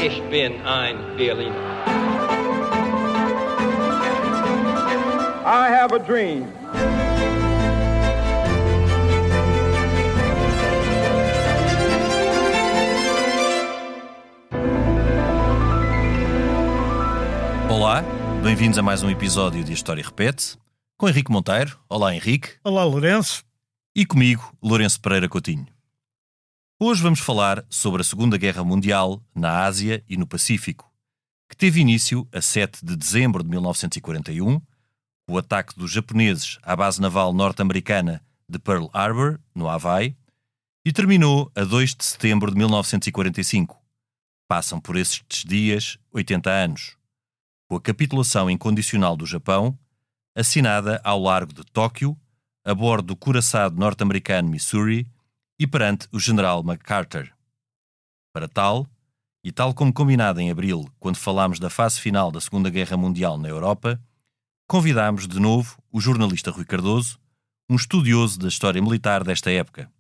Ich bin ein Berliner. I have a dream. Olá, bem-vindos a mais um episódio de A História Repete, com Henrique Monteiro. Olá, Henrique. Olá, Lourenço. E comigo, Lourenço Pereira Coutinho. Hoje vamos falar sobre a Segunda Guerra Mundial na Ásia e no Pacífico, que teve início a 7 de dezembro de 1941, o ataque dos japoneses à base naval norte-americana de Pearl Harbor, no Havaí, e terminou a 2 de setembro de 1945. Passam por estes dias 80 anos, com a capitulação incondicional do Japão, assinada ao largo de Tóquio, a bordo do couraçado norte-americano Missouri e perante o general MacArthur. Para tal, e tal como combinado em abril, quando falámos da fase final da Segunda Guerra Mundial na Europa, convidámos de novo o jornalista Rui Cardoso, um estudioso da história militar desta época.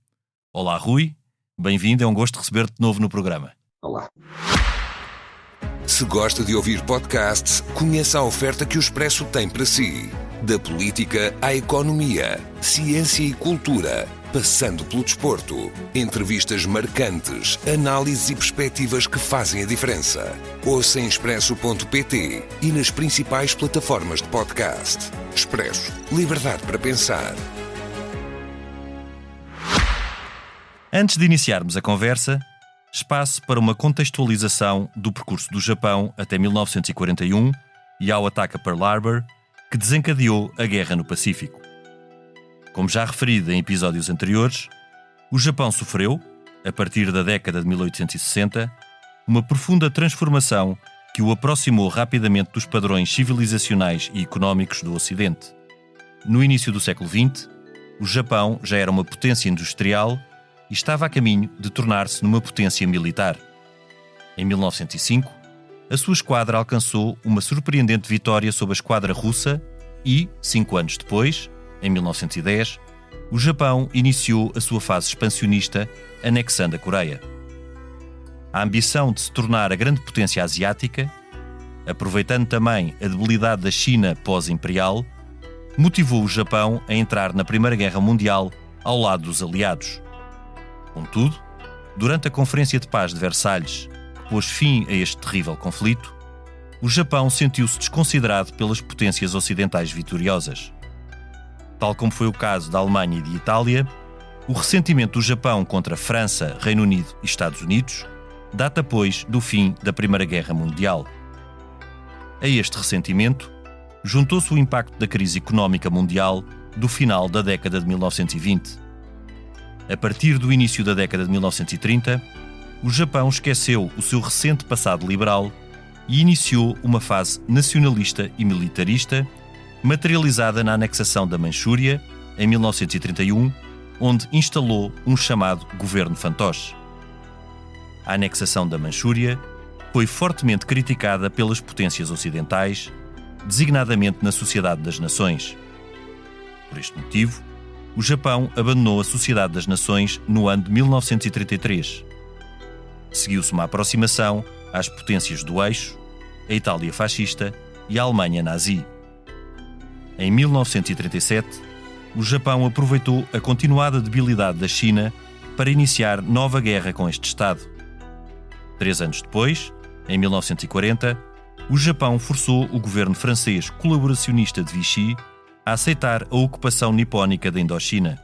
Olá, Rui. Bem-vindo, é um gosto receber-te de novo no programa. Olá. Se gosta de ouvir podcasts, conheça a oferta que o Expresso tem para si. Da política à economia, ciência e cultura, passando pelo desporto. Entrevistas marcantes, análises e perspectivas que fazem a diferença. Ouça em expresso.pt e nas principais plataformas de podcast. Expresso. Liberdade para pensar. Antes de iniciarmos a conversa, espaço para uma contextualização do percurso do Japão até 1941 e ao ataque a Pearl Harbor, que desencadeou a guerra no Pacífico. Como já referido em episódios anteriores, o Japão sofreu, a partir da década de 1860, uma profunda transformação que o aproximou rapidamente dos padrões civilizacionais e económicos do Ocidente. No início do século XX, o Japão já era uma potência industrial e estava a caminho de tornar-se numa potência militar. Em 1905, a sua esquadra alcançou uma surpreendente vitória sobre a esquadra russa e, 5 anos depois, em 1910, o Japão iniciou a sua fase expansionista, anexando a Coreia. A ambição de se tornar a grande potência asiática, aproveitando também a debilidade da China pós-imperial, motivou o Japão a entrar na Primeira Guerra Mundial ao lado dos aliados. Contudo, durante a Conferência de Paz de Versalhes, que pôs fim a este terrível conflito, o Japão sentiu-se desconsiderado pelas potências ocidentais vitoriosas. Tal como foi o caso da Alemanha e de Itália, o ressentimento do Japão contra França, Reino Unido e Estados Unidos data, pois, do fim da Primeira Guerra Mundial. A este ressentimento juntou-se o impacto da crise económica mundial do final da década de 1920. A partir do início da década de 1930, o Japão esqueceu o seu recente passado liberal e iniciou uma fase nacionalista e militarista, materializada na anexação da Manchúria, em 1931, onde instalou um chamado governo fantoche. A anexação da Manchúria foi fortemente criticada pelas potências ocidentais, designadamente na Sociedade das Nações. Por este motivo, o Japão abandonou a Sociedade das Nações no ano de 1933. Seguiu-se uma aproximação às potências do eixo, a Itália fascista e a Alemanha nazi. Em 1937, o Japão aproveitou a continuada debilidade da China para iniciar nova guerra com este Estado. 3 anos depois, em 1940, o Japão forçou o governo francês colaboracionista de Vichy a aceitar a ocupação nipónica da Indochina.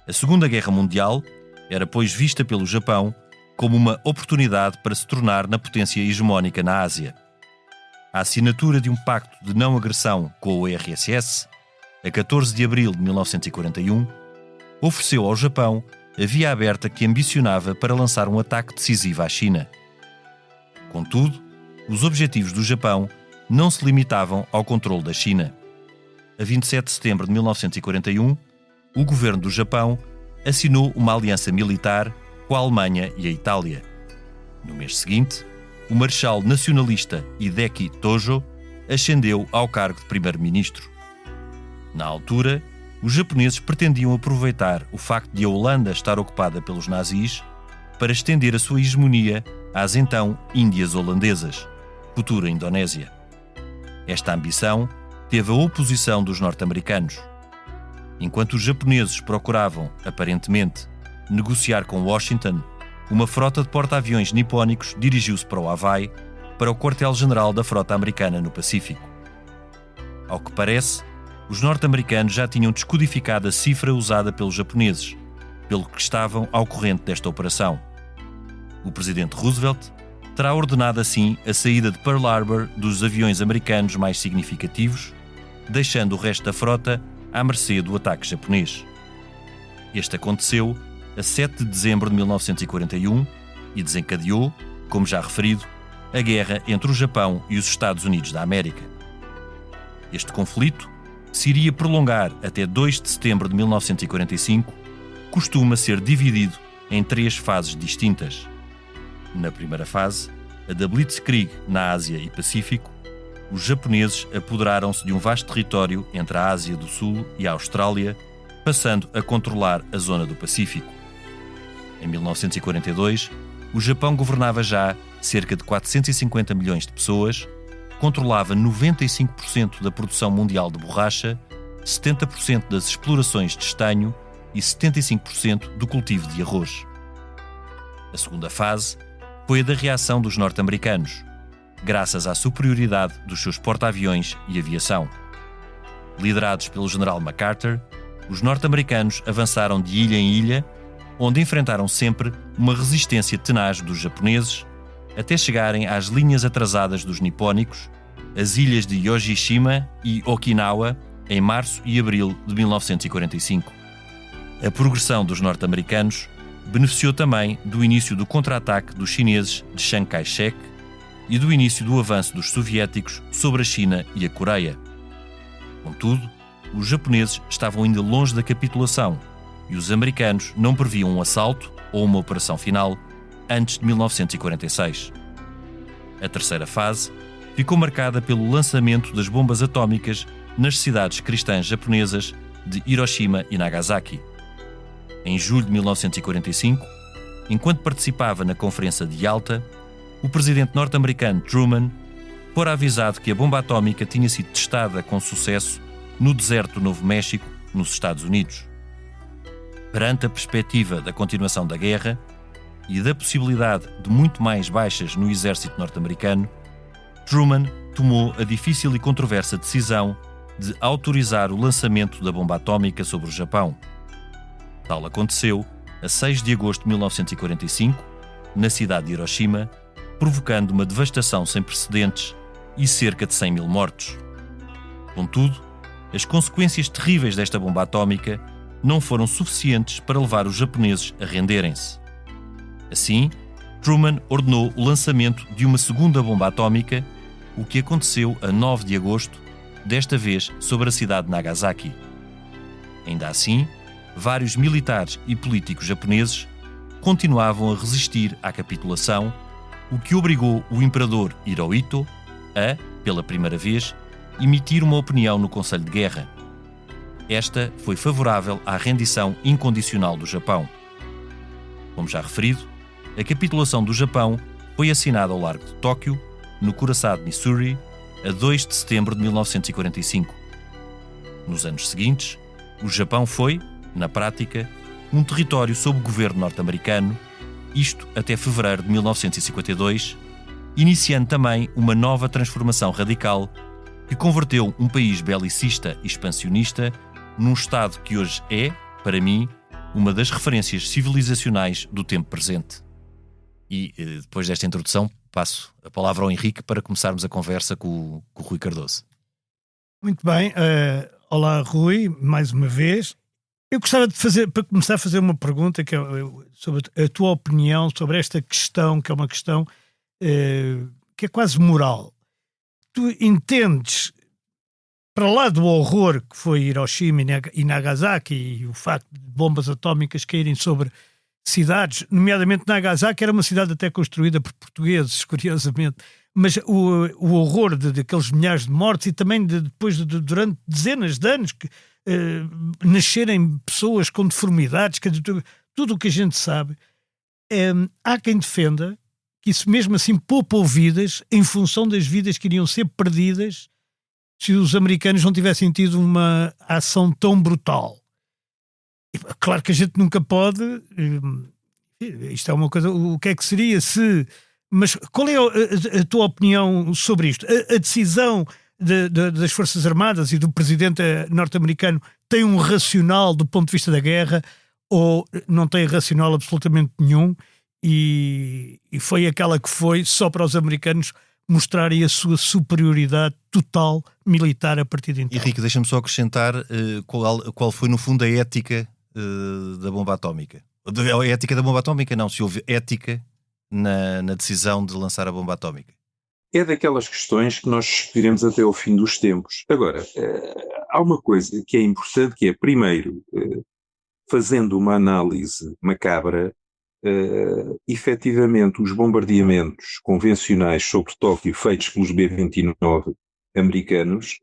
A Segunda Guerra Mundial era, pois, vista pelo Japão como uma oportunidade para se tornar na potência hegemónica na Ásia. A assinatura de um pacto de não agressão com o URSS, a 14 de abril de 1941, ofereceu ao Japão a via aberta que ambicionava para lançar um ataque decisivo à China. Contudo, os objetivos do Japão não se limitavam ao controle da China. A 27 de setembro de 1941, o governo do Japão assinou uma aliança militar com a Alemanha e a Itália. No mês seguinte, o marechal nacionalista Hideki Tojo ascendeu ao cargo de primeiro-ministro. Na altura, os japoneses pretendiam aproveitar o facto de a Holanda estar ocupada pelos nazis para estender a sua hegemonia às então Índias Holandesas, futura Indonésia. Esta ambição teve a oposição dos norte-americanos. Enquanto os japoneses procuravam, aparentemente, negociar com Washington, uma frota de porta-aviões nipónicos dirigiu-se para o Havaí, para o quartel-general da frota americana no Pacífico. Ao que parece, os norte-americanos já tinham descodificado a cifra usada pelos japoneses, pelo que estavam ao corrente desta operação. O presidente Roosevelt terá ordenado assim a saída de Pearl Harbor dos aviões americanos mais significativos, deixando o resto da frota à mercê do ataque japonês. Este aconteceu a 7 de dezembro de 1941 e desencadeou, como já referido, a guerra entre o Japão e os Estados Unidos da América. Este conflito, que se iria prolongar até 2 de setembro de 1945, costuma ser dividido em 3 fases distintas. Na primeira fase, a da Blitzkrieg na Ásia e Pacífico, os japoneses apoderaram-se de um vasto território entre a Ásia do Sul e a Austrália, passando a controlar a zona do Pacífico. Em 1942, o Japão governava já cerca de 450 milhões de pessoas, controlava 95% da produção mundial de borracha, 70% das explorações de estanho e 75% do cultivo de arroz. A segunda fase foi a da reação dos norte-americanos, graças à superioridade dos seus porta-aviões e aviação. Liderados pelo general MacArthur, os norte-americanos avançaram de ilha em ilha, onde enfrentaram sempre uma resistência tenaz dos japoneses, até chegarem às linhas atrasadas dos nipónicos, as ilhas de Yojishima e Okinawa, em março e abril de 1945. A progressão dos norte-americanos beneficiou também do início do contra-ataque dos chineses de Chiang Kai-shek e do início do avanço dos soviéticos sobre a China e a Coreia. Contudo, os japoneses estavam ainda longe da capitulação e os americanos não previam um assalto ou uma operação final antes de 1946. A terceira fase ficou marcada pelo lançamento das bombas atómicas nas cidades cristãs japonesas de Hiroshima e Nagasaki. Em julho de 1945, enquanto participava na Conferência de Yalta, o presidente norte-americano Truman fora avisado que a bomba atómica tinha sido testada com sucesso no deserto do Novo México, nos Estados Unidos. Perante a perspectiva da continuação da guerra e da possibilidade de muito mais baixas no exército norte-americano, Truman tomou a difícil e controversa decisão de autorizar o lançamento da bomba atómica sobre o Japão. Tal aconteceu a 6 de agosto de 1945, na cidade de Hiroshima, provocando uma devastação sem precedentes e cerca de 100 mil mortos. Contudo, as consequências terríveis desta bomba atómica não foram suficientes para levar os japoneses a renderem-se. Assim, Truman ordenou o lançamento de uma segunda bomba atómica, o que aconteceu a 9 de agosto, desta vez sobre a cidade de Nagasaki. Ainda assim, vários militares e políticos japoneses continuavam a resistir à capitulação, o que obrigou o imperador Hirohito a, pela primeira vez, emitir uma opinião no Conselho de Guerra. Esta foi favorável à rendição incondicional do Japão. Como já referido, a capitulação do Japão foi assinada ao largo de Tóquio, no Curaçao de Missouri, a 2 de setembro de 1945. Nos anos seguintes, o Japão foi, na prática, um território sob o governo norte-americano, isto até fevereiro de 1952, iniciando também uma nova transformação radical que converteu um país belicista e expansionista num Estado que hoje é, para mim, uma das referências civilizacionais do tempo presente. E depois desta introdução, passo a palavra ao Henrique para começarmos a conversa com o Rui Cardoso. Muito bem. Olá, Rui, mais uma vez. Eu gostava de para começar a fazer uma pergunta que é sobre a tua opinião sobre esta questão, que é uma questão que é quase moral. Tu entendes, para lá do horror que foi Hiroshima e Nagasaki e o facto de bombas atómicas caírem sobre cidades, nomeadamente Nagasaki era uma cidade até construída por portugueses, curiosamente, mas o horror daqueles milhares de mortes e também depois durante dezenas de anos que nascerem pessoas com deformidades, tudo o que a gente sabe, há quem defenda que isso mesmo assim poupou vidas em função das vidas que iriam ser perdidas se os americanos não tivessem tido uma ação tão brutal. Claro que a gente nunca pode... Isto é uma coisa... O que é que seria se... Mas qual é a tua opinião sobre isto? A decisão das Forças Armadas e do presidente norte-americano tem um racional do ponto de vista da guerra ou não tem racional absolutamente nenhum e foi aquela que foi só para os americanos mostrarem a sua superioridade total militar a partir de então? Henrique, deixa-me só acrescentar qual foi no fundo a ética da bomba atómica. A ética da bomba atómica não, se houve ética na decisão de lançar a bomba atómica. É daquelas questões que nós discutiremos até ao fim dos tempos. Agora, há uma coisa que é importante, que é, primeiro, fazendo uma análise macabra, efetivamente os bombardeamentos convencionais sobre Tóquio feitos pelos B-29 americanos,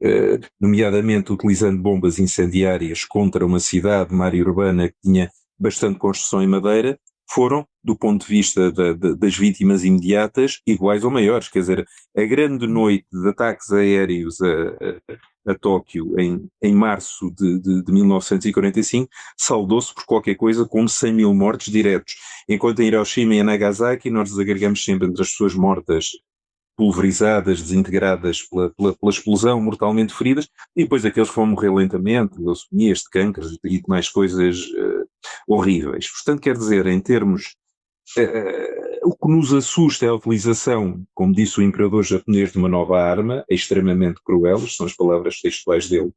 nomeadamente utilizando bombas incendiárias contra uma cidade, uma área urbana que tinha bastante construção em madeira, foram, do ponto de vista das vítimas imediatas, iguais ou maiores. Quer dizer, a grande noite de ataques aéreos a Tóquio em março de 1945 saldou-se por qualquer coisa como 100 mil mortes diretos. Enquanto em Hiroshima e em Nagasaki nós desagregamos sempre entre as pessoas mortas pulverizadas, desintegradas pela explosão, mortalmente feridas, e depois aqueles que vão morrer lentamente, de leucemias, de cânceres e de mais coisas horríveis. Portanto, quer dizer, em termos... o que nos assusta é a utilização, como disse o imperador japonês, de uma nova arma, extremamente cruel, são as palavras textuais dele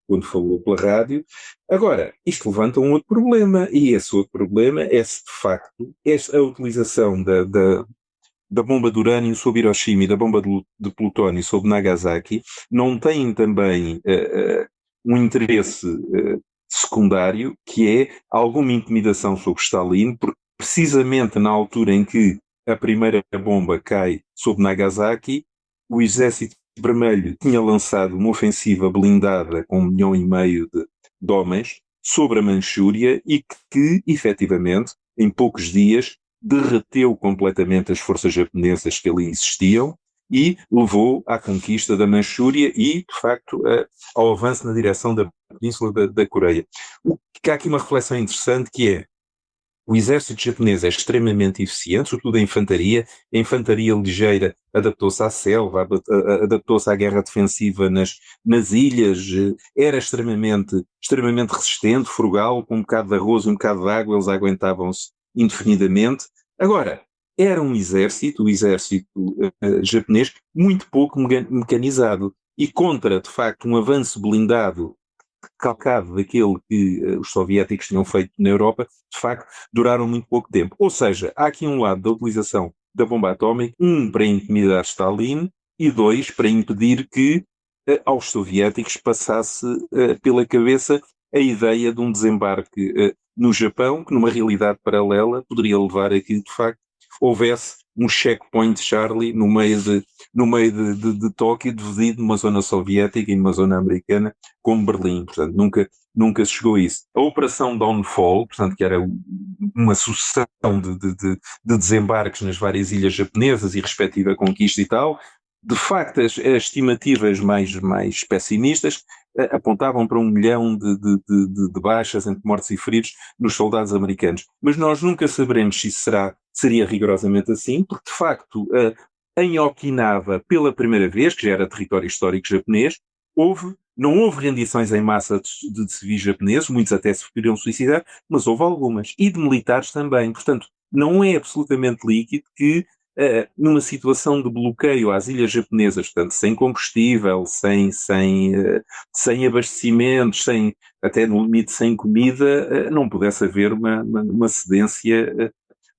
quando falou pela rádio. Agora, isto levanta um outro problema, e esse outro problema é se, de facto, a utilização da bomba de urânio sobre Hiroshima e da bomba de plutónio sobre Nagasaki não tem também um interesse secundário, que é alguma intimidação sobre Stalin, porque precisamente na altura em que a primeira bomba cai sobre Nagasaki, o Exército Vermelho tinha lançado uma ofensiva blindada com 1,5 milhão de homens sobre a Manchúria e que efetivamente, em poucos dias, derreteu completamente as forças japonesas que ali existiam e levou à conquista da Manchúria e, de facto, ao avanço na direção da Península da Coreia. Há aqui uma reflexão interessante que é: o exército japonês é extremamente eficiente, sobretudo a infantaria ligeira adaptou-se à selva, adaptou-se à guerra defensiva nas ilhas, era extremamente resistente, frugal, com um bocado de arroz e um bocado de água, eles aguentavam-se indefinidamente. Agora, era o exército japonês muito pouco mecanizado e contra, de facto, um avanço blindado calcado daquele que os soviéticos tinham feito na Europa, de facto, duraram muito pouco tempo. Ou seja, há aqui um lado da utilização da bomba atómica, para intimidar Stalin e 2, para impedir que aos soviéticos passasse pela cabeça a ideia de um desembarque no Japão, que numa realidade paralela poderia levar a que, de facto, houvesse um checkpoint Charlie no meio de Tóquio, dividido numa zona soviética e numa zona americana, como Berlim. Portanto, nunca se chegou a isso. A Operação Dawnfall, portanto, que era uma sucessão de desembarques nas várias ilhas japonesas e respectiva conquista e tal, de facto, as estimativas mais pessimistas apontavam para 1 milhão de baixas entre mortos e feridos nos soldados americanos. Mas nós nunca saberemos se isso seria rigorosamente assim, porque, de facto, em Okinawa, pela primeira vez, que já era território histórico japonês, não houve rendições em massa de civis japoneses, muitos até se preferiram suicidar, mas houve algumas, e de militares também. Portanto, não é absolutamente líquido que numa situação de bloqueio às ilhas japonesas, portanto, sem combustível, sem abastecimentos, até no limite sem comida, não pudesse haver uma cedência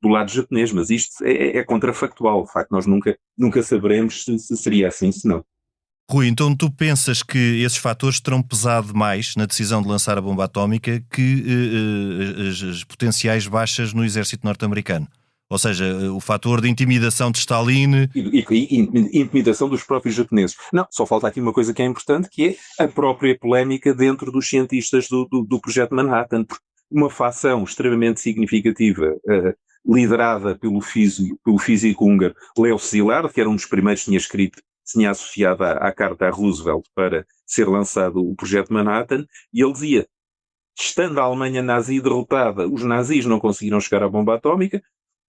do lado japonês. Mas isto é contrafactual. De facto, nós nunca saberemos se seria assim, se não. Rui, então tu pensas que esses fatores terão pesado mais na decisão de lançar a bomba atómica que as potenciais baixas no exército norte-americano? Ou seja, o fator de intimidação de Stalin... E intimidação dos próprios japoneses. Não, só falta aqui uma coisa que é importante, que é a própria polémica dentro dos cientistas do Projeto Manhattan. Uma facção extremamente significativa liderada pelo físico húngaro Leo Szilard, que era um dos primeiros que tinha associado à carta a Roosevelt para ser lançado o projeto Manhattan, e ele dizia, estando a Alemanha nazi derrotada, os nazis não conseguiram chegar à bomba atómica,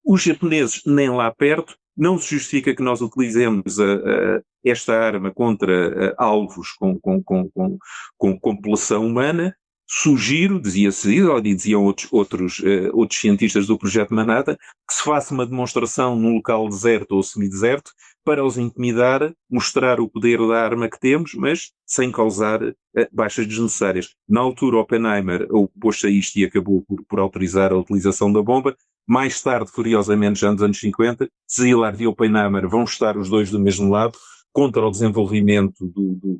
os japoneses nem lá perto, não se justifica que nós utilizemos esta arma contra alvos com população humana. Sugiro, dizia-se, ou diziam outros cientistas do projeto Manhattan, que se faça uma demonstração num local deserto ou semideserto para os intimidar, mostrar o poder da arma que temos, mas sem causar baixas desnecessárias. Na altura, Oppenheimer opôs-se a isto e acabou por autorizar a utilização da bomba. Mais tarde, curiosamente, já nos anos 50, Szilard e Oppenheimer vão estar os dois do mesmo lado contra o desenvolvimento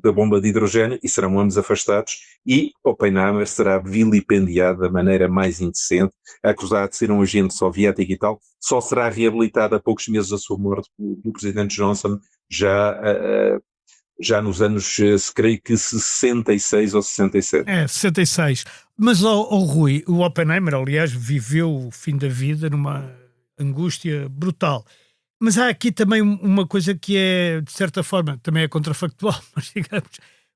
da bomba de hidrogênio e serão ambos afastados, e Oppenheimer será vilipendiado da maneira mais indecente, acusado de ser um agente soviético e tal. Só será reabilitado a poucos meses da sua morte pelo presidente Johnson, já nos anos, creio que 66 ou 67. 66. Mas, Rui, o Oppenheimer, aliás, viveu o fim da vida numa angústia brutal. Mas há aqui também uma coisa que é, de certa forma, também é contrafactual,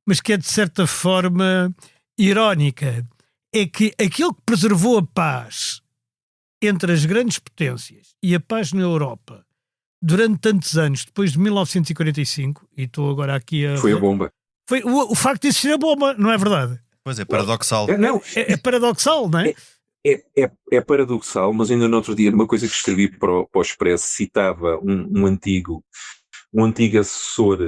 mas que é, de certa forma, irónica. É que aquilo que preservou a paz entre as grandes potências e a paz na Europa durante tantos anos, depois de 1945, e estou agora aqui a... Foi a bomba. Foi o facto de existir a bomba, não é verdade? Pois é, paradoxal. É paradoxal, não é? É paradoxal, mas ainda no outro dia, uma coisa que escrevi para o Expresso, citava um antigo assessor,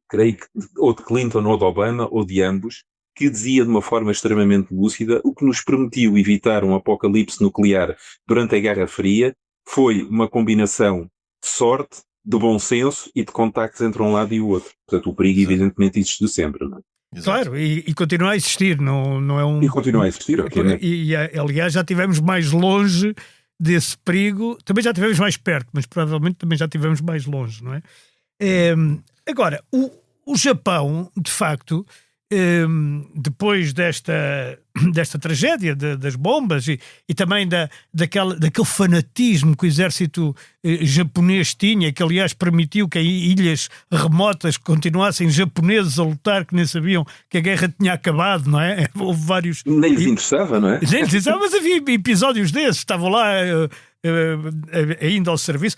creio que ou de Clinton ou de Obama, ou de ambos, que dizia de uma forma extremamente lúcida: o que nos permitiu evitar um apocalipse nuclear durante a Guerra Fria foi uma combinação de sorte, de bom senso e de contactos entre um lado e o outro. Portanto, o perigo evidentemente existiu sempre, não é? Exato. Claro, e continua a existir, não é um... E continua a existir, ok, né? Aliás, já estivemos mais longe desse perigo, também já estivemos mais perto, mas provavelmente também já estivemos mais longe, não é? Agora, o Japão, de facto, depois desta tragédia das bombas e também daquele fanatismo que o exército japonês tinha, que aliás permitiu que ilhas remotas continuassem japoneses a lutar, que nem sabiam que a guerra tinha acabado, não é? Houve vários... Nem lhes interessava, não é? Nem lhes interessava, mas havia episódios desses, estavam lá... ainda ao serviço.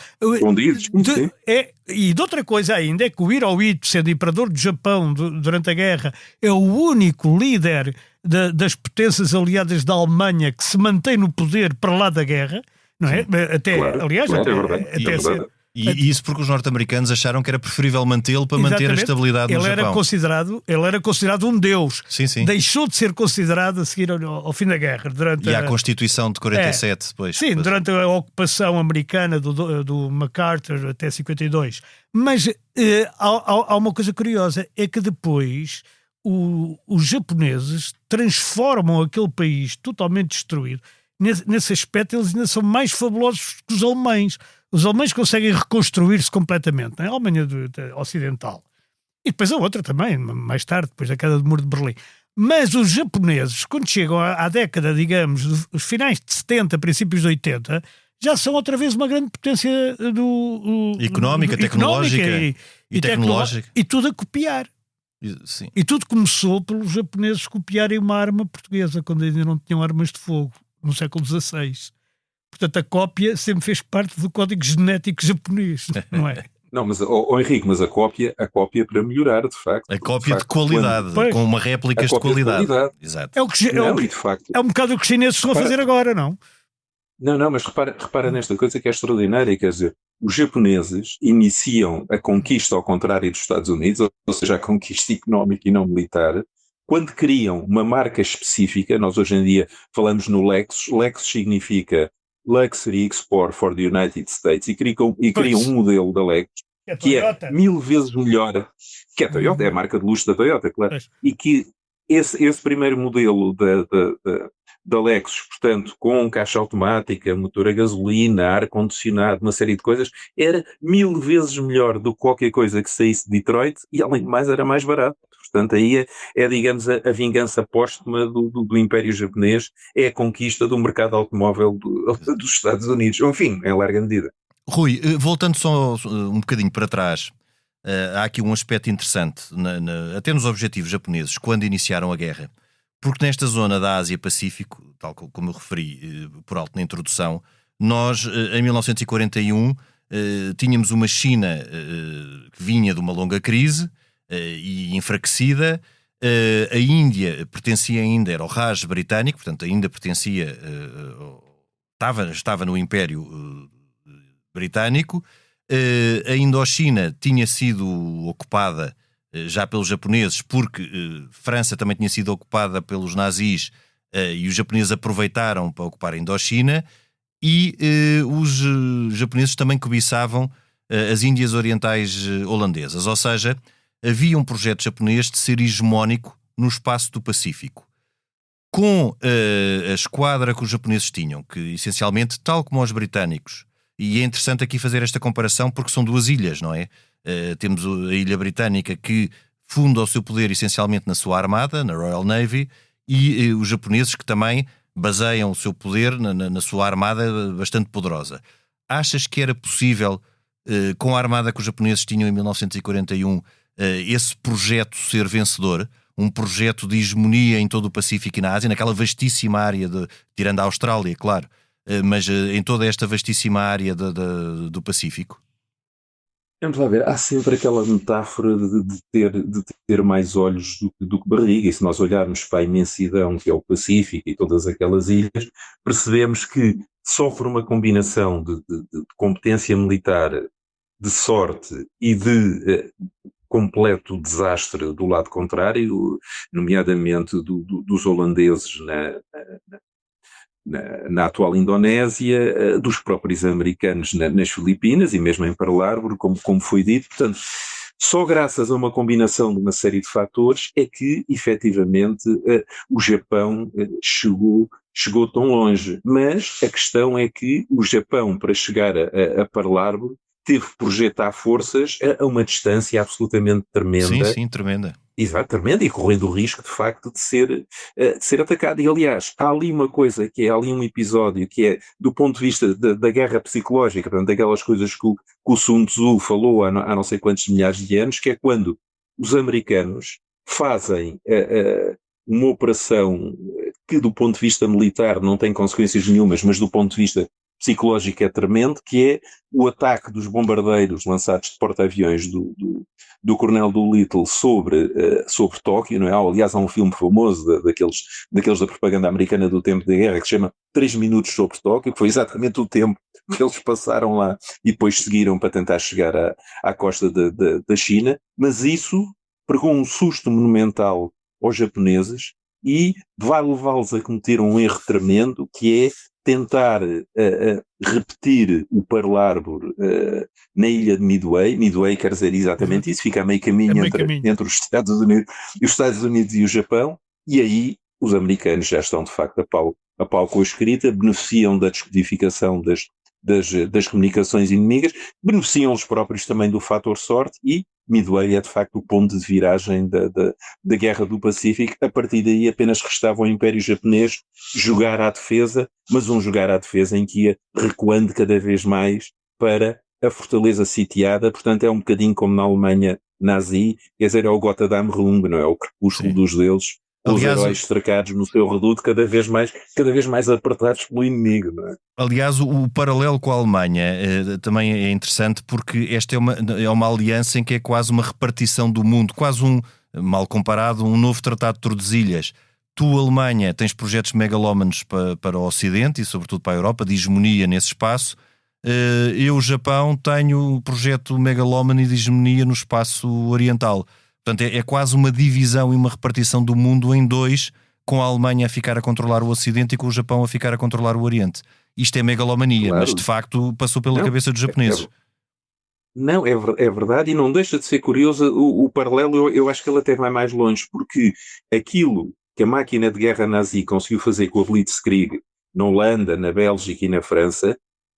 E de outra coisa ainda é que o Hirohito, sendo imperador do Japão durante a guerra, é o único líder das potências aliadas da Alemanha que se mantém no poder para lá da guerra, não é? É verdade. E isso porque os norte-americanos acharam que era preferível mantê-lo para manter a estabilidade no Japão. Ele era considerado um deus. Sim. Deixou de ser considerado a seguir ao fim da guerra. E à Constituição de 47 depois. Sim, durante a ocupação americana do MacArthur até 52. Mas há uma coisa curiosa, é que depois os japoneses transformam aquele país totalmente destruído. Nesse aspecto eles ainda são mais fabulosos que os alemães. Os alemães conseguem reconstruir-se completamente, não é? A Alemanha Ocidental. E depois a outra também, mais tarde, depois da queda do Muro de Berlim. Mas os japoneses, quando chegam à década, digamos, os finais de 70, princípios de 80, já são outra vez uma grande potência económica, tecnológica e tecnológica. E tudo a copiar. Sim. E tudo começou pelos japoneses copiarem uma arma portuguesa, quando ainda não tinham armas de fogo, no século XVI. Portanto, a cópia sempre fez parte do código genético japonês, não é? Não, mas, Henrique, mas a cópia para melhorar, de facto. A cópia de qualidade, com uma réplicas de qualidade. Exato. É um bocado o que os chineses estão a fazer agora, não? Não, mas repara nesta coisa que é extraordinária, quer dizer, os japoneses iniciam a conquista ao contrário dos Estados Unidos, ou seja, a conquista económica e não militar, quando criam uma marca específica. Nós hoje em dia falamos no Lexus. Lexus significa Luxury Export for the United States, e criam um modelo da Lexus que é 1000 vezes melhor, que a Toyota, é a marca de luxo da Toyota, claro, e que esse primeiro modelo da Lexus, portanto, com caixa automática, motor a gasolina, ar-condicionado, uma série de coisas, era 1000 vezes melhor do que qualquer coisa que saísse de Detroit, e além de mais era mais barato. Portanto, aí digamos, a vingança póstuma do Império Japonês, é a conquista do mercado automóvel dos Estados Unidos. Enfim, em larga medida. Rui, voltando só um bocadinho para trás, há aqui um aspecto interessante, até nos objetivos japoneses, quando iniciaram a guerra, porque nesta zona da Ásia-Pacífico, tal como eu referi por alto na introdução, nós, em 1941, tínhamos uma China que vinha de uma longa crise e enfraquecida. A Índia pertencia ainda, era o Raj britânico, portanto ainda pertencia, estava no Império britânico. A Indochina tinha sido ocupada já pelos japoneses, porque França também tinha sido ocupada pelos nazis, e os japoneses aproveitaram para ocupar a Indochina, e os japoneses também cobiçavam as Índias Orientais holandesas, ou seja, havia um projeto japonês de ser hegemónico no espaço do Pacífico. Com a esquadra que os japoneses tinham, que essencialmente, tal como os britânicos, e é interessante aqui fazer esta comparação porque são duas ilhas, não é? Temos a ilha britânica que funda o seu poder essencialmente na sua armada, na Royal Navy, e os japoneses que também baseiam o seu poder na sua armada bastante poderosa. Achas que era possível, com a armada que os japoneses tinham em 1941, esse projeto ser vencedor? Um projeto de hegemonia em todo o Pacífico e na Ásia, naquela vastíssima área, tirando a Austrália, claro, mas em toda esta vastíssima área do Pacífico? Vamos lá ver, há sempre aquela metáfora de ter mais olhos do que barriga, e se nós olharmos para a imensidão que é o Pacífico e todas aquelas ilhas, percebemos que sofre uma combinação de competência militar, de sorte e de completo desastre do lado contrário, nomeadamente dos holandeses na atual Indonésia, dos próprios americanos nas Filipinas e mesmo em Pearl Harbor, como foi dito. Portanto, só graças a uma combinação de uma série de fatores é que, efetivamente, o Japão chegou tão longe. Mas a questão é que o Japão, para chegar a Pearl Harbor, teve que projetar forças a uma distância absolutamente tremenda. Sim, tremenda. Exatamente, e correndo o risco, de facto, de ser atacado. E, aliás, há ali uma coisa, há ali um episódio que é, do ponto de vista da guerra psicológica, portanto, daquelas coisas que o Sun Tzu falou há não sei quantos milhares de anos, que é quando os americanos fazem uma operação que, do ponto de vista militar, não tem consequências nenhumas, mas do ponto de vista psicológico é tremendo, que é o ataque dos bombardeiros lançados de porta-aviões do Coronel Doolittle sobre Tóquio, não é? Aliás, há um filme famoso daqueles da propaganda americana do tempo da guerra, que se chama 3 minutos sobre Tóquio, que foi exatamente o tempo que eles passaram lá e depois seguiram para tentar chegar à costa da China, mas isso pregou um susto monumental aos japoneses e vai levá-los a cometer um erro tremendo, que é tentar repetir o Pearl Harbor na ilha de Midway. Midway quer dizer exatamente isso, fica a meio caminho, entre os Estados Unidos e o Japão, e aí os americanos já estão de facto a pau com a escrita, beneficiam da descodificação das comunicações inimigas, beneficiam os próprios também do fator sorte, e Midway é de facto o ponto de viragem da Guerra do Pacífico. A partir daí apenas restava ao Império Japonês jogar à defesa, mas um jogar à defesa em que ia recuando cada vez mais para a fortaleza sitiada. Portanto, é um bocadinho como na Alemanha nazi, quer dizer, é o Gotha da Amrung, não é? O crepúsculo dos deuses, os heróis cercados no seu reduto, cada vez mais apertados pelo inimigo, não é? Aliás, o paralelo com a Alemanha também é interessante, porque esta é uma aliança em que é quase uma repartição do mundo, quase mal comparado, um novo Tratado de Tordesilhas. Tu, Alemanha, tens projetos megalómanos para o Ocidente e sobretudo para a Europa, de hegemonia nesse espaço. Eu, Japão, tenho um projeto megalómano de hegemonia no espaço oriental. Portanto, é quase uma divisão e uma repartição do mundo em dois, com a Alemanha a ficar a controlar o Ocidente e com o Japão a ficar a controlar o Oriente. Isto é megalomania, claro. Mas de facto passou pela cabeça dos japoneses. Não, é verdade, e não deixa de ser curioso o paralelo. Eu acho que ele até vai mais longe, porque aquilo que a máquina de guerra nazi conseguiu fazer com a Blitzkrieg na Holanda, na Bélgica e na França,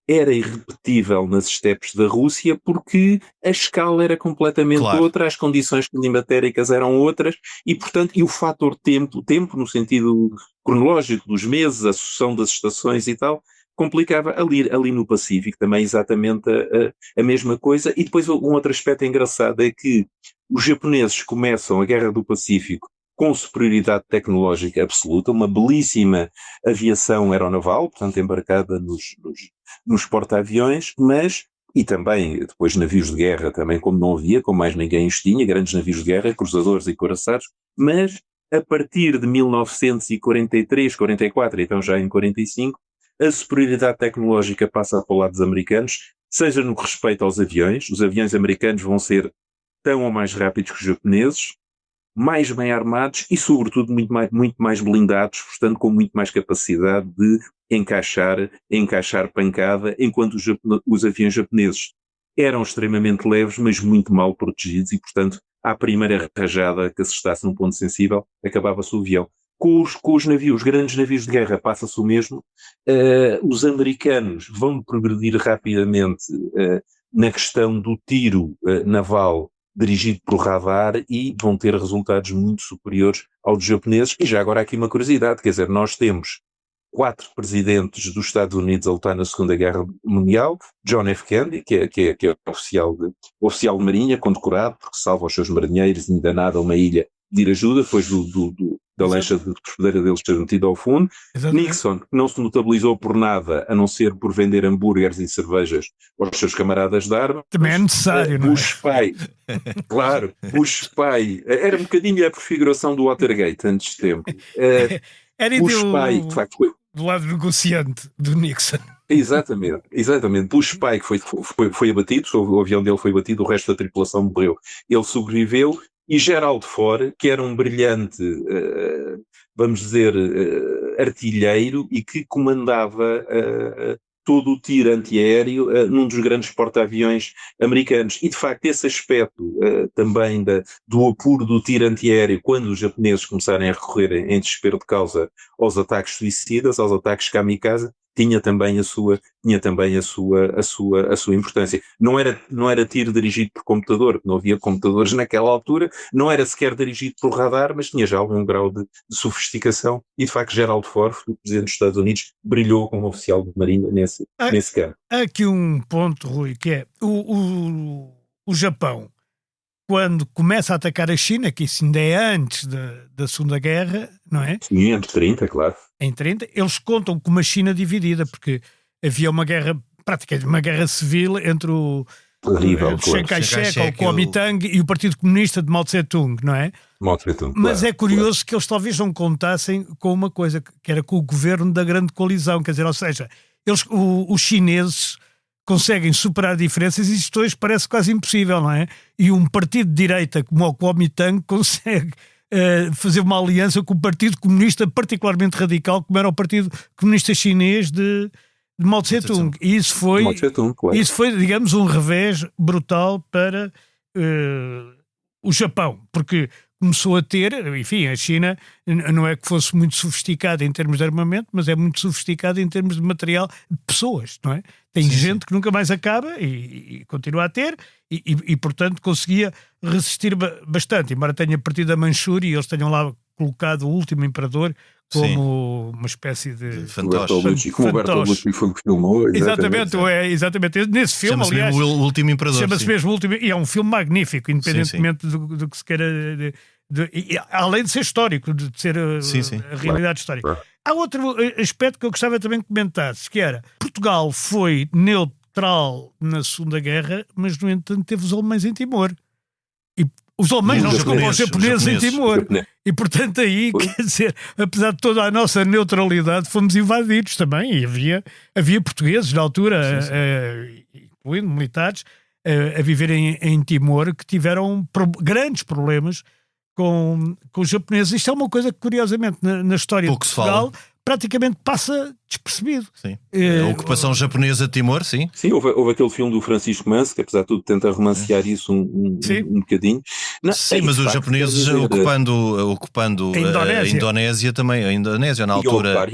era irrepetível nas estepes da Rússia porque a escala era completamente outra, as condições climatéricas eram outras e, portanto, e o fator tempo no sentido cronológico dos meses, a sucessão das estações e tal, complicava ali no Pacífico também exatamente a mesma coisa. E depois um outro aspecto engraçado é que os japoneses começam a Guerra do Pacífico com superioridade tecnológica absoluta, uma belíssima aviação aeronaval, portanto embarcada nos porta-aviões, mas, e também depois navios de guerra também, como não havia, como mais ninguém os tinha, grandes navios de guerra, cruzadores e couraçados, mas a partir de 1943, 44, então já em 45, a superioridade tecnológica passa para o lado dos americanos, seja no que respeita aos aviões, os aviões americanos vão ser tão ou mais rápidos que os japoneses, mais bem armados e, sobretudo, muito mais blindados, portanto, com muito mais capacidade de encaixar pancada, enquanto os aviões japoneses eram extremamente leves, mas muito mal protegidos e, portanto, à primeira rajada que assestasse num ponto sensível, acabava-se o avião. Com os navios, grandes navios de guerra, passa-se o mesmo. Os americanos vão progredir rapidamente na questão do tiro naval dirigido por radar e vão ter resultados muito superiores aos dos japoneses. E já agora há aqui uma curiosidade, quer dizer, nós temos 4 presidentes dos Estados Unidos a lutar na Segunda Guerra Mundial, John F. Kennedy, que é oficial de marinha, condecorado, porque salva os seus marinheiros e ainda nada uma ilha de ir ajuda, depois da lancha de torpedeira deles ter metido ao fundo. Exatamente. Nixon, que não se notabilizou por nada, a não ser por vender hambúrgueres e cervejas aos seus camaradas de armas. Também é necessário, não é? Bush pai, claro, Bush pai, era um bocadinho a prefiguração do Watergate antes de tempo. Era Bush pai, de facto, foi do lado negociante do Nixon. Exatamente. Bush pai que foi abatido, o avião dele foi abatido, o resto da tripulação morreu. Ele sobreviveu. E Gerald Ford, que era um brilhante, vamos dizer, artilheiro e que comandava todo o tiro antiaéreo num dos grandes porta-aviões americanos. E, de facto, esse aspecto também do apuro do tiro antiaéreo, quando os japoneses começarem a recorrer em desespero de causa aos ataques suicidas, aos ataques kamikaze, tinha também a sua importância. Não era tiro dirigido por computador, não havia computadores naquela altura, não era sequer dirigido por radar, mas tinha já algum grau de sofisticação e, de facto, Gerald Ford, o presidente dos Estados Unidos, brilhou como oficial de marinha nesse campo. Há aqui um ponto, Rui, que é o Japão, quando começa a atacar a China, que isso ainda é antes da Segunda Guerra, não é? Sim, entre 30, claro. Em 30, eles contam com uma China dividida, porque havia uma guerra, praticamente uma guerra civil entre o Chiang Kai-shek, o Kuomintang e o Partido Comunista de Mao Tse-tung, não é? Mao Tse-tung, mas é curioso que eles talvez não contassem com uma coisa, que era com o governo da grande coalizão, quer dizer, ou seja, os chineses conseguem superar diferenças e isto hoje parece quase impossível, não é? E um partido de direita como o Kuomintang consegue fazer uma aliança com o Partido Comunista particularmente radical, como era o Partido Comunista Chinês de Mao Tse-tung. E isso foi, digamos, um revés brutal para o Japão, porque começou a ter, enfim, a China não é que fosse muito sofisticada em termos de armamento, mas é muito sofisticada em termos de material de pessoas, não é? Tem gente que nunca mais acaba e continua a ter e, portanto, conseguia resistir bastante, embora tenha partido a Manchúria e eles tenham lá colocado o último imperador como uma espécie de fantoche. Como o Bertolucci foi que filmou. Exatamente. Nesse filme, aliás, o último imperador. Chama-se mesmo o último, e é um filme magnífico, independentemente do que se queira. Além de ser histórico, de ser a realidade histórica. Claro. Há outro aspecto que eu gostava também de comentar, que era Portugal foi neutral na Segunda Guerra, mas no entanto teve os alemães em Timor. E os alemães não, desculpa, os japoneses em Timor. E portanto aí, quer dizer, apesar de toda a nossa neutralidade, fomos invadidos também. E havia portugueses na altura, incluindo militares, a viverem em Timor, que tiveram grandes problemas com os japoneses. Isto é uma coisa que, curiosamente, na história de Portugal, praticamente passa despercebido. Sim. A ocupação japonesa de Timor, sim. Sim, houve aquele filme do Francisco Manso, que apesar de tudo tenta romancear isso um bocadinho. Não, sim, mas os japoneses ocupando a Indonésia também, a Indonésia na altura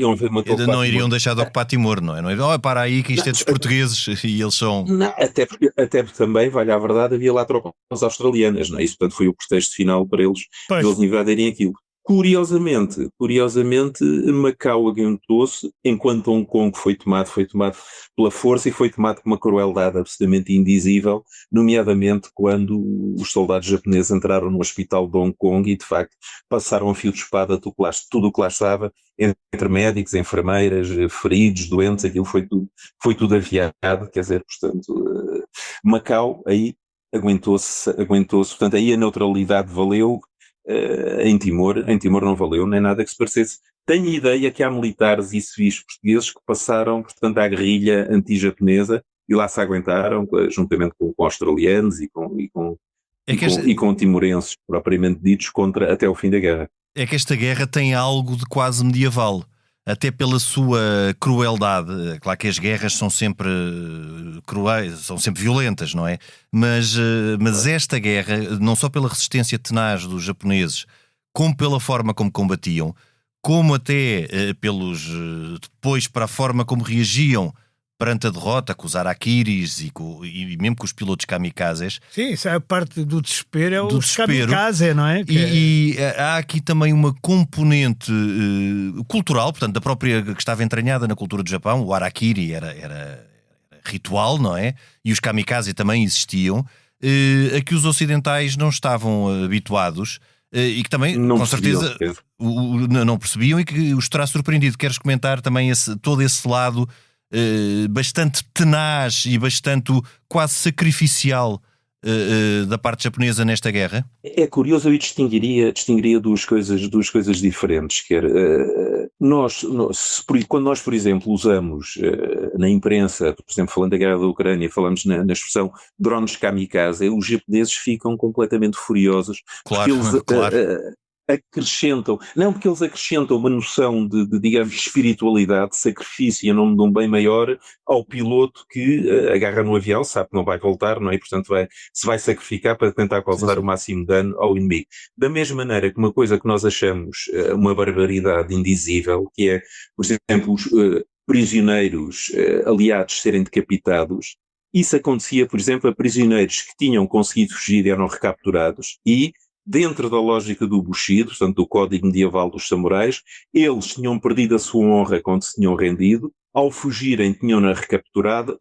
não iriam deixar de ocupar Timor, não é? Não é? Para aí que isto é dos portugueses e eles são... Não, até porque também, vale a verdade, havia lá trocas australianas, não é? Isso, portanto, foi o pretexto final para eles invadirem aquilo. Curiosamente, Macau aguentou-se, enquanto Hong Kong foi tomado pela força e foi tomado com uma crueldade absolutamente indizível, nomeadamente quando os soldados japoneses entraram no hospital de Hong Kong e, de facto, passaram a fio de espada tudo o que lá estava, entre médicos, enfermeiras, feridos, doentes, aquilo foi tudo aviado, quer dizer, portanto, Macau aí aguentou-se, portanto, aí a neutralidade valeu. Em Timor não valeu nem nada que se parecesse. Tenho ideia que há militares e civis portugueses que passaram, portanto, à guerrilha anti-japonesa e lá se aguentaram, juntamente com australianos e com timorenses propriamente ditos, até o fim da guerra. É que esta guerra tem algo de quase medieval, até pela sua crueldade. Claro que as guerras são sempre cruéis, são sempre violentas, não é? Mas esta guerra, não só pela resistência tenaz dos japoneses, como pela forma como combatiam, como até depois para a forma como reagiam perante a derrota, com os harakiris e mesmo com os pilotos kamikazes. Sim, isso é a parte do desespero, é o kamikaze, não é? E há aqui também uma componente cultural, portanto, da própria, que estava entranhada na cultura do Japão. O harakiri era ritual, não é? E os kamikaze também existiam, a que os ocidentais não estavam habituados e que também, não com certeza, não percebiam e que os terá surpreendido. Queres comentar também todo esse lado bastante tenaz e bastante quase sacrificial da parte japonesa nesta guerra? É curioso, eu distinguiria duas coisas diferentes. Quando nós, por exemplo, usamos na imprensa, por exemplo, falando da guerra da Ucrânia, falamos na expressão drones kamikaze, os japoneses ficam completamente furiosos. Claro, porque eles acrescentam uma noção de, digamos, espiritualidade, de sacrifício em nome de um bem maior ao piloto que agarra no avião, sabe que não vai voltar, não é? E, portanto, se vai sacrificar para tentar causar o máximo dano ao inimigo. Da mesma maneira que uma coisa que nós achamos uma barbaridade indizível, que é, por exemplo, os prisioneiros aliados serem decapitados, isso acontecia, por exemplo, a prisioneiros que tinham conseguido fugir e eram recapturados e, dentro da lógica do Bushido, portanto do código medieval dos samurais, eles tinham perdido a sua honra quando se tinham rendido, ao fugirem tinham-na recuperado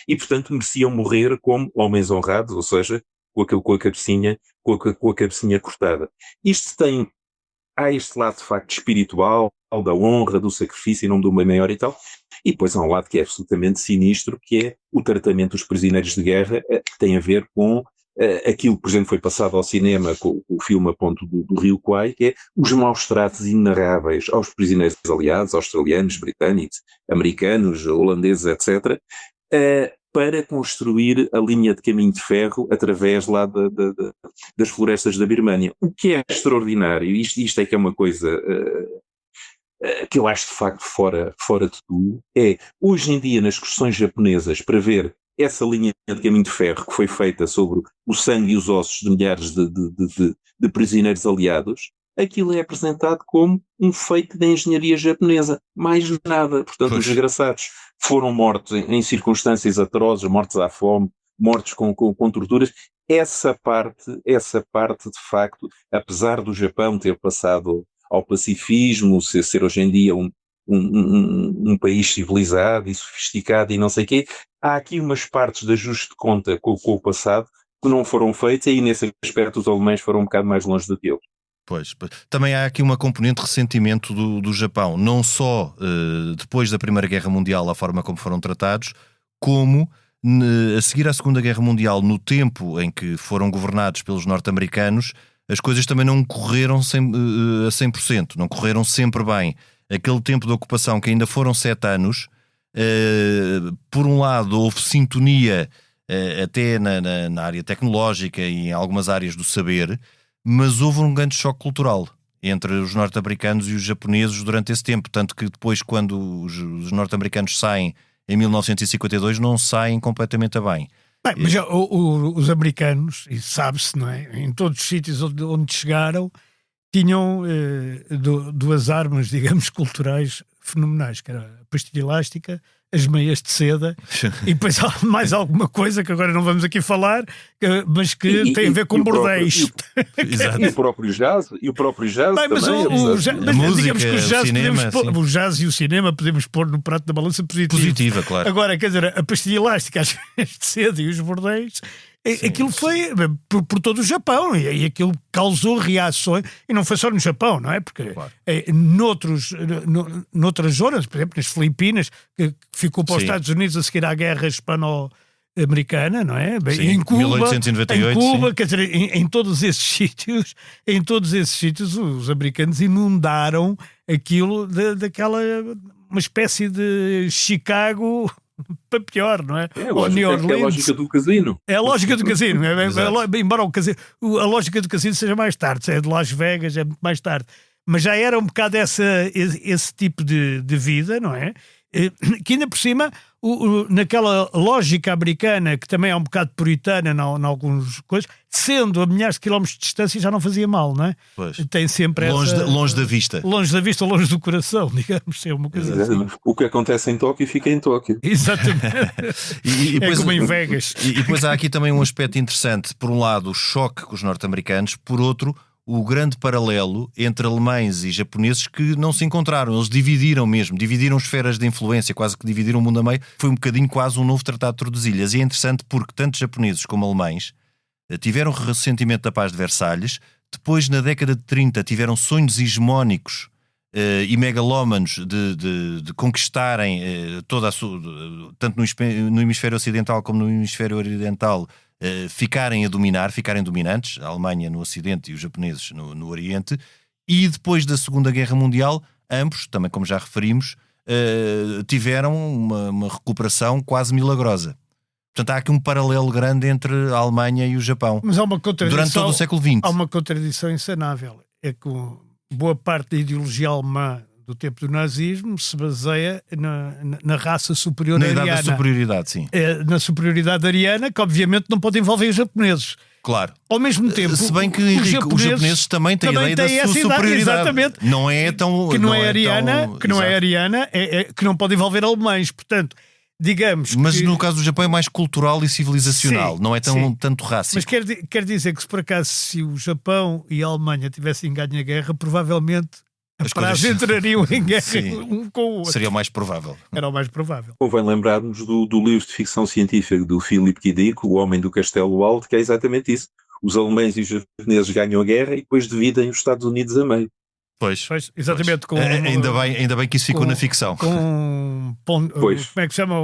e, portanto, mereciam morrer como homens honrados, ou seja, com a cabecinha cortada. Há este lado de facto espiritual, da honra, do sacrifício em nome do bem maior e tal, e depois há um lado que é absolutamente sinistro, que é o tratamento dos prisioneiros de guerra, que tem a ver com aquilo que, por exemplo, foi passado ao cinema com o filme A Ponto do Rio Kwai, que é os maus tratos inenarráveis aos prisioneiros aliados, australianos, britânicos, americanos, holandeses, etc., para construir a linha de caminho de ferro através lá das florestas da Birmânia. O que é extraordinário, isto é que é uma coisa que eu acho de facto fora de tudo, é hoje em dia nas excursões japonesas para ver essa linha de caminho de ferro que foi feita sobre o sangue e os ossos de milhares de prisioneiros aliados, aquilo é apresentado como um feito da engenharia japonesa. Mais nada. Portanto, os desgraçados foram mortos em circunstâncias atrozes, mortos à fome, mortos com torturas. Essa parte, de facto, apesar do Japão ter passado ao pacifismo, ser hoje em dia um país civilizado e sofisticado e não sei o quê, há aqui umas partes de ajuste de conta com o passado que não foram feitas e nesse aspecto os alemães foram um bocado mais longe do que eles. Pois. Também há aqui uma componente de ressentimento do Japão, não só depois da Primeira Guerra Mundial, a forma como foram tratados, como a seguir à Segunda Guerra Mundial, no tempo em que foram governados pelos norte-americanos, as coisas também não correram a 100%, não correram sempre bem. Aquele tempo de ocupação, que ainda foram 7 anos, por um lado houve sintonia até na área tecnológica e em algumas áreas do saber, mas houve um grande choque cultural. entre os norte-americanos e os japoneses durante esse tempo, tanto que depois, quando os norte-americanos saem em 1952, não saem completamente a bem. Bem, mas os americanos, e sabe-se, não é? Em todos os sítios onde chegaram, tinham duas armas, digamos, culturais fenomenais, que era a pastilha elástica, as meias de seda e depois há mais alguma coisa que agora não vamos aqui falar, mas que tem a ver com bordéis. E o próprio jazz, Bem, mas também. A música, digamos que o cinema, o jazz e o cinema podemos pôr no prato da balança Positiva, claro. Agora, quer dizer, a pastilha elástica, as meias de seda e os bordéis, aquilo foi por todo o Japão e aquilo causou reações, e não foi só no Japão, não é? Porque claro. noutras zonas, por exemplo, nas Filipinas, que ficou para os Estados Unidos a seguir à guerra hispano-americana, não é? Sim, Em Cuba, 1898, em Cuba, sim. quer dizer, em todos esses sítios, os americanos inundaram aquilo daquela uma espécie de Chicago para pior, não é? É a lógica do casino. É a lógica do casino. Embora a lógica do casino seja mais tarde, é de Las Vegas, é muito mais tarde. Mas já era um bocado esse tipo de vida, não é? Que ainda por cima, naquela lógica americana, que também é um bocado puritana em algumas coisas, sendo a milhares de quilómetros de distância, já não fazia mal, não é? Pois. Tem sempre longe da vista. Longe da vista, longe do coração, digamos. É uma coisa assim. O que acontece em Tóquio fica em Tóquio. Exatamente. E É depois, como em Vegas. E depois há aqui também um aspecto interessante. Por um lado, o choque com os norte-americanos. Por outro, o grande paralelo entre alemães e japoneses que não se encontraram. Eles dividiram esferas de influência, quase que dividiram o mundo a meio. Foi um bocadinho quase um novo Tratado de Tordesilhas. E é interessante porque tanto japoneses como alemães tiveram ressentimento da Paz de Versalhes. Depois, na década de 30, tiveram sonhos hegemónicos e megalómanos de conquistarem toda a sua, tanto no hemisfério ocidental como no hemisfério oriental, ficarem dominantes, a Alemanha no Ocidente e os japoneses no Oriente. E depois da Segunda Guerra Mundial, ambos, também como já referimos, tiveram uma recuperação quase milagrosa. Portanto, há aqui um paralelo grande entre a Alemanha e o Japão. Mas há uma contradição, durante todo o século XX. Há uma contradição insanável. É que boa parte da ideologia alemã do tempo do nazismo se baseia na raça superior na ariana. idade da superioridade, sim. Na superioridade ariana, que obviamente não pode envolver os japoneses. Claro. Ao mesmo tempo, se bem que, Henrique, os japoneses também têm a ideia da sua superioridade. Exatamente. Não é tão... Que não é ariana, tão, que não é ariana, que não pode envolver alemães. Portanto, digamos mas que... no caso do Japão é mais cultural e civilizacional, Sim, não é tanto rássico. Mas quer dizer que se por acaso se o Japão e a Alemanha tivessem ganho a guerra, provavelmente as praças entrariam em guerra um com o outro. Seria o mais provável. Era o mais provável. Convém lembrar-nos do livro de ficção científica do Philip K. Dick, O Homem do Castelo Alto, que é exatamente isso. Os alemães e os japoneses ganham a guerra e depois dividem os Estados Unidos a meio. Pois, exatamente. Pois. Ainda bem que isso ficou na ficção. Como é que se chama?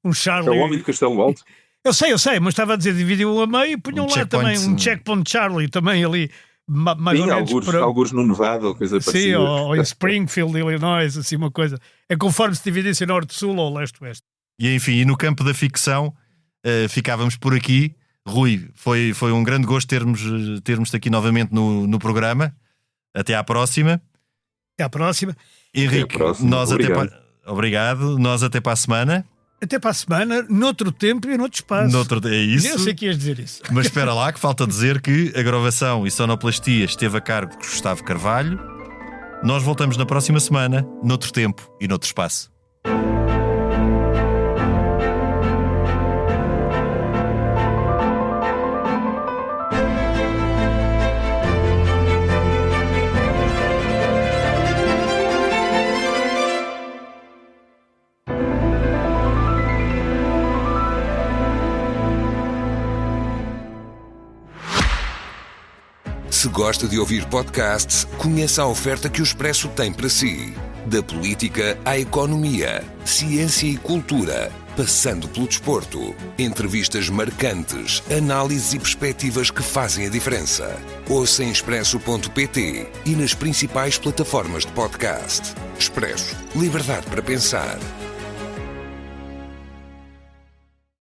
Um Charlie. É o Homem do Castelo Alto. Eu sei, mas estava a dizer, dividiam a meio e punham lá também um Checkpoint Charlie, também ali, mais ou menos. Alguns no Nevada ou coisa parecida. Sim, ou em Springfield, Illinois, assim uma coisa. É conforme se dividisse norte-sul ou leste-oeste. E enfim, e no campo da ficção, ficávamos por aqui. Rui, foi um grande gosto termos-te aqui novamente no programa. Até à próxima. Até à próxima. Henrique, obrigado. Nós até para a semana. Até para a semana, noutro tempo e noutro espaço. É isso. Eu sei que ias dizer isso. Mas espera lá, que falta dizer que a gravação e sonoplastia esteve a cargo de Gustavo Carvalho. Nós voltamos na próxima semana, noutro tempo e noutro espaço. Se gosta de ouvir podcasts, conheça a oferta que o Expresso tem para si. Da política à economia, ciência e cultura, passando pelo desporto. Entrevistas marcantes, análises e perspectivas que fazem a diferença. Ouça em expresso.pt e nas principais plataformas de podcast. Expresso. Liberdade para pensar.